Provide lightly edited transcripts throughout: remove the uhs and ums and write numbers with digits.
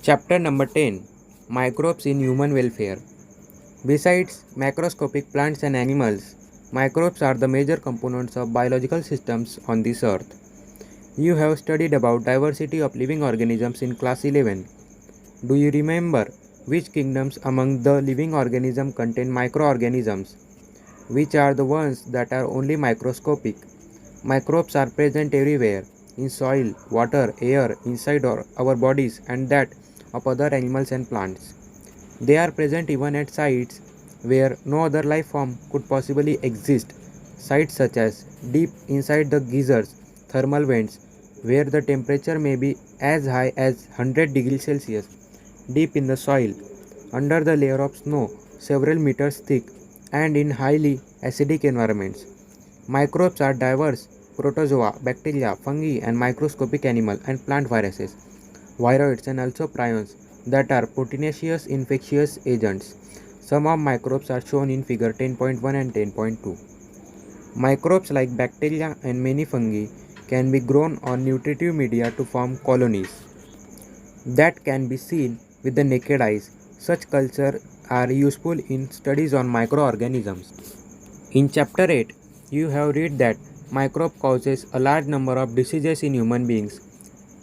Chapter number 10, Microbes in Human Welfare. Besides macroscopic plants and animals, microbes are the major components of biological systems on this earth. You have studied about diversity of living organisms in class 11. Do you remember which kingdoms among the living organisms contain microorganisms? Which are the ones that are only microscopic? Microbes are present everywhere in soil, water, air, inside our bodies, and that of other animals and plants. They are present even at sites where no other life form could possibly exist. Sites such as deep inside the geysers, thermal vents, where the temperature may be as high as 100 degrees Celsius, deep in the soil, under the layer of snow several meters thick, and in highly acidic environments. Microbes are diverse protozoa, bacteria, fungi, and microscopic animal and plant viruses, viroids, and also prions that are proteinaceous infectious agents. Some of microbes are shown in figure 10.1 and 10.2. Microbes like bacteria and many fungi can be grown on nutritive media to form colonies that can be seen with the naked eyes. Such cultures are useful in studies on microorganisms. In chapter 8, you have read that microbe causes a large number of diseases in human beings.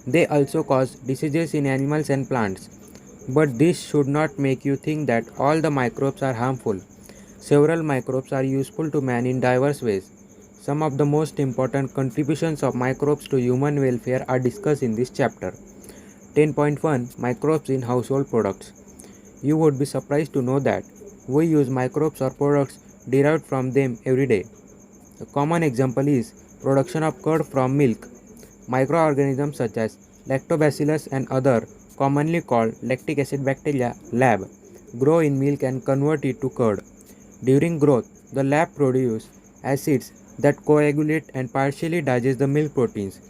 They also cause diseases in animals and plants. But this should not make you think that all the microbes are harmful. Several microbes are useful to man in diverse ways. Some of the most important contributions of microbes to human welfare are discussed in this chapter. 10.1 Microbes in Household Products. You would be surprised to know that we use microbes or products derived from them every day. A common example is production of curd from milk. Microorganisms such as lactobacillus and other, commonly called lactic acid bacteria lab, grow in milk and convert it to curd. During growth, the lab produce acids that coagulate and partially digest the milk proteins.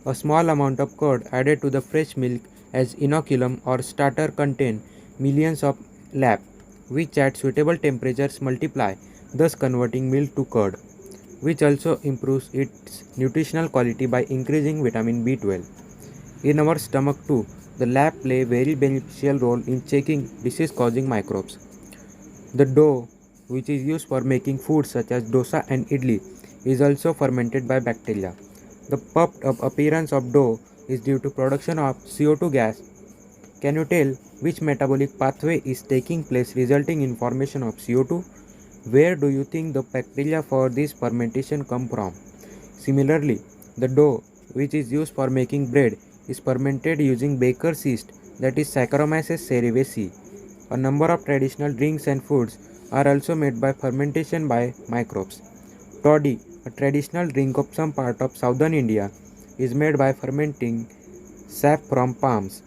A small amount of curd added to the fresh milk as inoculum or starter contain millions of lab, which at suitable temperatures multiply, thus converting milk to curd, which also improves its nutritional quality by increasing vitamin B12. In our stomach too, the lab play a very beneficial role in checking disease-causing microbes. The dough, which is used for making foods such as dosa and idli, is also fermented by bacteria. The puffed up appearance of dough is due to production of CO2 gas. Can you tell which metabolic pathway is taking place resulting in formation of CO2? Where do you think the bacteria for this fermentation come from? Similarly, the dough, which is used for making bread, is fermented using baker's yeast, that is Saccharomyces cerevisiae. A number of traditional drinks and foods are also made by fermentation by microbes. Toddy, a traditional drink of some part of southern India, is made by fermenting sap from palms.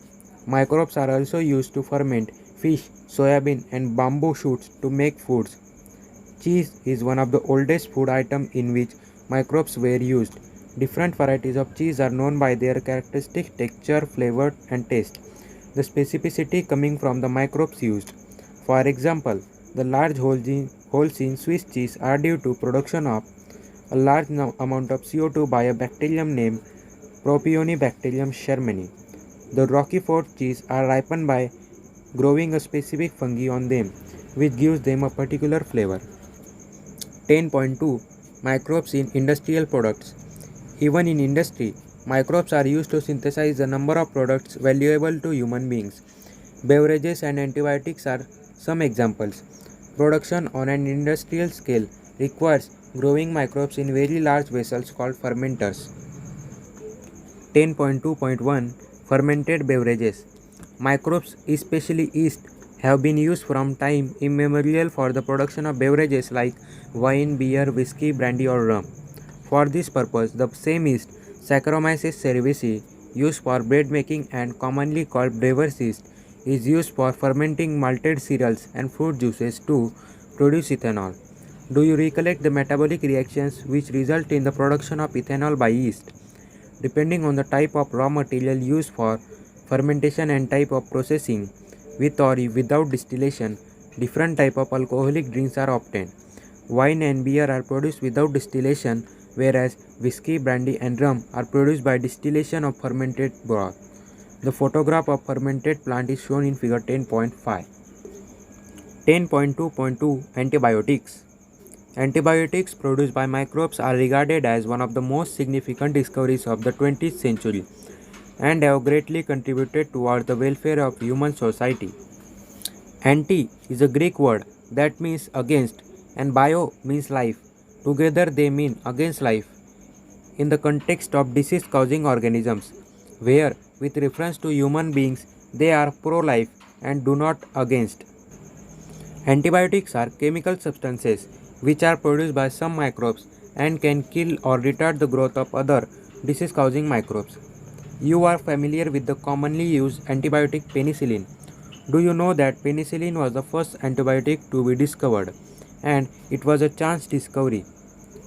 Microbes are also used to ferment fish, soybean, and bamboo shoots to make foods. Cheese is one of the oldest food items in which microbes were used. Different varieties of cheese are known by their characteristic texture, flavor, and taste. The specificity coming from the microbes used. For example, the large holes in Swiss cheese are due to production of a large amount of CO2 by a bacterium named Propionibacterium shermani. The Roquefort cheese are ripened by growing a specific fungi on them, which gives them a particular flavor. 10.2 Microbes in Industrial Products. Even in industry, microbes are used to synthesize a number of products valuable to human beings. Beverages and antibiotics are some examples. Production on an industrial scale requires growing microbes in very large vessels called fermenters. 10.2.1 Fermented beverages. Microbes, especially yeast, have been used from time immemorial for the production of beverages like wine, beer, whiskey, brandy, or rum. For this purpose, the same yeast, Saccharomyces cerevisiae, used for bread making and commonly called brewer's yeast, is used for fermenting malted cereals and fruit juices to produce ethanol. Do you recollect the metabolic reactions which result in the production of ethanol by yeast? Depending on the type of raw material used for fermentation and type of processing, with or without distillation, different type of alcoholic drinks are obtained. Wine and beer are produced without distillation, whereas whiskey, brandy, and rum are produced by distillation of fermented broth. The photograph of fermented plant is shown in figure 10.5. 10.2.2 Antibiotics. Antibiotics produced by microbes are regarded as one of the most significant discoveries of the 20th century and have greatly contributed towards the welfare of human society. Anti is a Greek word that means against and bio means life. Together they mean against life in the context of disease causing organisms, where with reference to human beings they are pro life and do not against. Antibiotics are chemical substances which are produced by some microbes and can kill or retard the growth of other disease causing microbes. You are familiar with the commonly used antibiotic penicillin. Do you know that penicillin was the first antibiotic to be discovered and it was a chance discovery?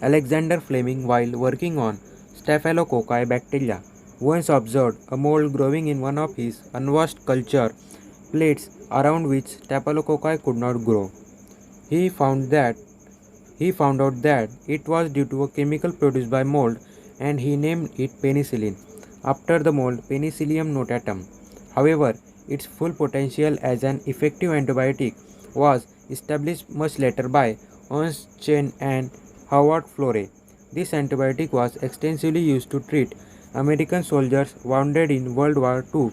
Alexander Fleming, while working on Staphylococci bacteria, once observed a mold growing in one of his unwashed culture plates around which Staphylococci could not grow. He found that he found out that it was due to a chemical produced by mold and he named it penicillin after the mold Penicillium notatum. However, its full potential as an effective antibiotic was established much later by Ernst Chen and Howard Florey. This antibiotic was extensively used to treat American soldiers wounded in World War II.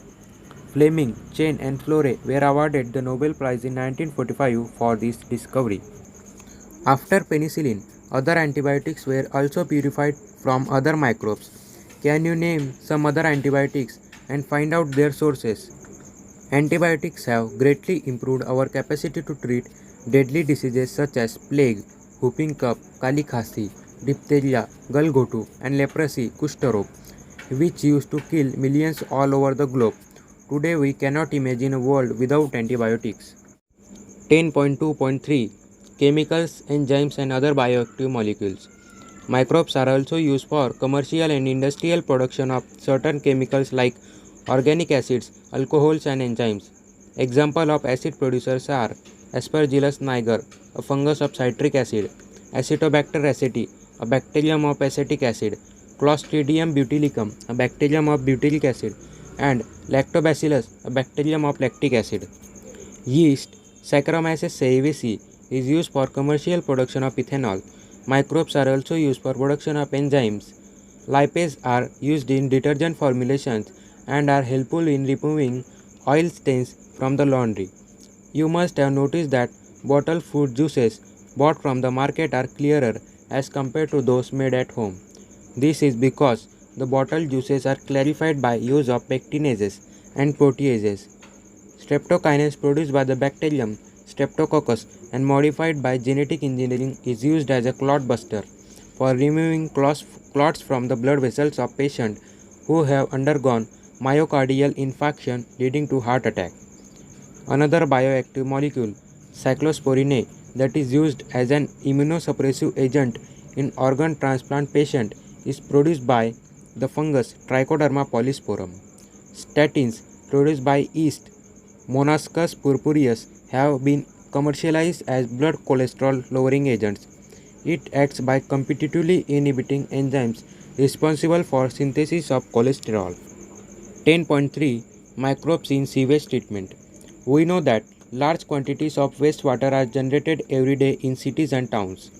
Fleming, Chen, and Florey were awarded the Nobel Prize in 1945 for this discovery. After penicillin, other antibiotics were also purified from other microbes. Can you name some other antibiotics and find out their sources? Antibiotics have greatly improved our capacity to treat deadly diseases such as plague, whooping cough, kali khasi, diphtheria, gulgotu, and leprosy, kushtarog, which used to kill millions all over the globe. Today we cannot imagine a world without antibiotics. 10.2.3 Chemicals, enzymes, and other bioactive molecules. Microbes are also used for commercial and industrial production of certain chemicals like organic acids, alcohols, and enzymes. Example of acid producers are Aspergillus niger, a fungus of citric acid, Acetobacter aceti, a bacterium of acetic acid, Clostridium butylicum, a bacterium of butyric acid, and Lactobacillus, a bacterium of lactic acid. Yeast, Saccharomyces cerevisiae, is used for commercial production of ethanol. Microbes are also used for production of enzymes. Lipases are used in detergent formulations and are helpful in removing oil stains from the laundry. You must have noticed that bottled fruit juices bought from the market are clearer as compared to those made at home. This is because the bottled juices are clarified by use of pectinases and proteases. Streptokinase produced by the bacterium Streptococcus and modified by genetic engineering is used as a clot buster for removing clots from the blood vessels of patients who have undergone myocardial infarction leading to heart attack. Another bioactive molecule, cyclosporine, that is used as an immunosuppressive agent in organ transplant patient is produced by the fungus Trichoderma polysporum. Statins produced by yeast Monaskos purpureus have been commercialized as blood cholesterol lowering agents. It acts by competitively inhibiting enzymes responsible for synthesis of cholesterol. 10.3 Microbes in sewage treatment. We know that large quantities of wastewater are generated every day in cities and towns.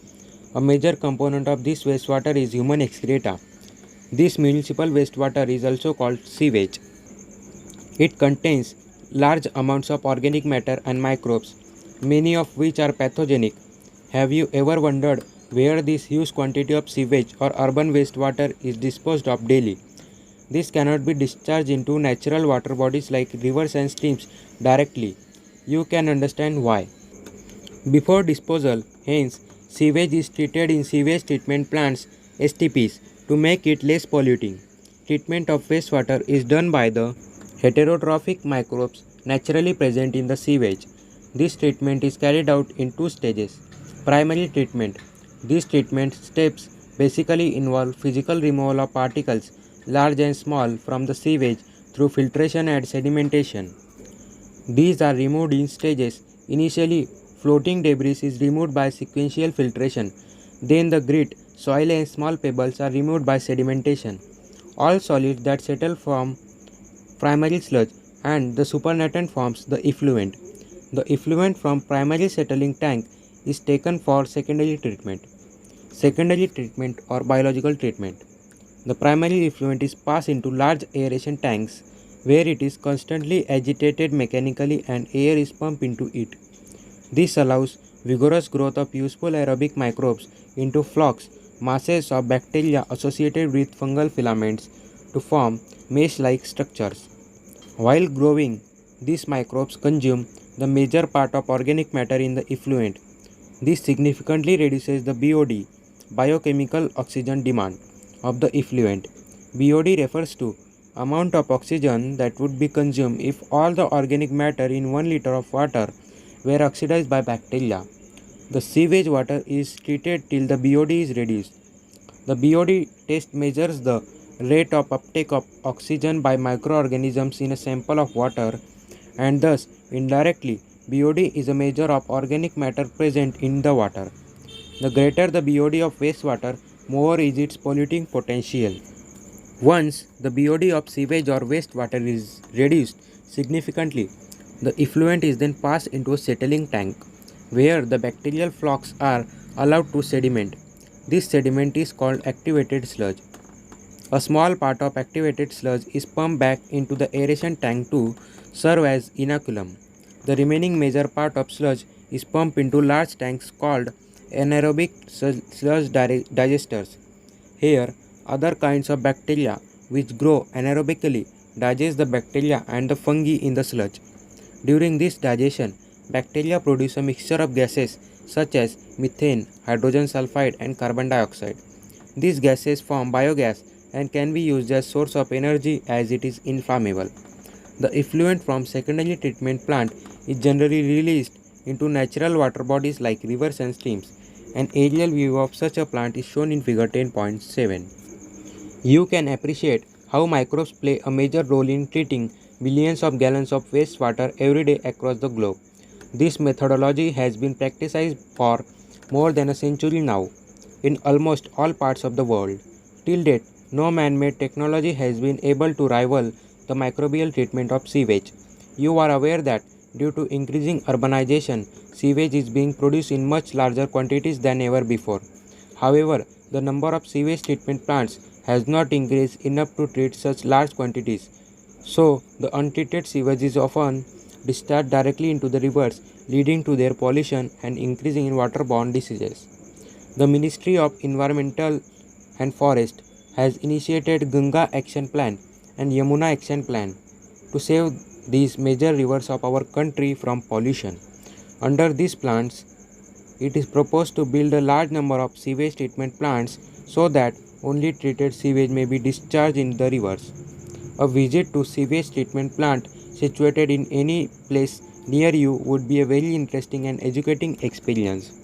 A major component of this wastewater is human excreta. This municipal wastewater is also called sewage. It contains large amounts of organic matter and microbes, many of which are pathogenic. Have you ever wondered where this huge quantity of sewage or urban wastewater is disposed of daily? This cannot be discharged into natural water bodies like rivers and streams directly. You can understand why. Before disposal, hence, sewage is treated in sewage treatment plants (STPs) to make it less polluting. Treatment of wastewater is done by the heterotrophic microbes naturally present in the sewage. This treatment is carried out in two stages. Primary treatment. These treatment steps basically involve physical removal of particles, large and small, from the sewage through filtration and sedimentation. These are removed in stages. Initially, floating debris is removed by sequential filtration. Then the grit, soil and small pebbles are removed by sedimentation. All solids that settle from primary sludge, and the supernatant forms the effluent. The effluent from primary settling tank is taken for secondary treatment. Secondary treatment or biological treatment. The primary effluent is passed into large aeration tanks where it is constantly agitated mechanically and air is pumped into it. This allows vigorous growth of useful aerobic microbes into flocks, masses of bacteria associated with fungal filaments to form mesh-like structures. While growing, these microbes consume the major part of organic matter in the effluent. This significantly reduces the BOD, biochemical oxygen demand, of the effluent. BOD refers to amount of oxygen that would be consumed if all the organic matter in 1 liter of water were oxidized by bacteria. The sewage water is treated till the BOD is reduced. The BOD test measures the rate of uptake of oxygen by microorganisms in a sample of water, and thus indirectly BOD is a measure of organic matter present in the water. The greater the BOD of wastewater, more is its polluting potential. Once the BOD of sewage or wastewater is reduced significantly, the effluent is then passed into a settling tank, where the bacterial flocks are allowed to sediment. This sediment is called activated sludge. A small part of activated sludge is pumped back into the aeration tank to serve as inoculum. The remaining major part of sludge is pumped into large tanks called anaerobic sludge digesters. Here, other kinds of bacteria which grow anaerobically digest the bacteria and the fungi in the sludge. During this digestion, bacteria produce a mixture of gases such as methane, hydrogen sulfide, and carbon dioxide. These gases form biogas and can be used as source of energy as it is inflammable. The effluent from secondary treatment plant is generally released into natural water bodies like rivers and streams. An aerial view of such a plant is shown in figure 10.7. You can appreciate how microbes play a major role in treating billions of gallons of wastewater every day across the globe. This methodology has been practiced for more than a century now in almost all parts of the world. Till date, no man-made technology has been able to rival the microbial treatment of sewage. You are aware that due to increasing urbanization, sewage is being produced in much larger quantities than ever before. However, the number of sewage treatment plants has not increased enough to treat such large quantities. So, the untreated sewage is often discharged directly into the rivers, leading to their pollution and increasing in waterborne diseases. The Ministry of Environmental and Forest has initiated Ganga Action Plan and Yamuna Action Plan to save these major rivers of our country from pollution. Under these plans, it is proposed to build a large number of sewage treatment plants so that only treated sewage may be discharged in the rivers. A visit to sewage treatment plant situated in any place near you would be a very interesting and educating experience.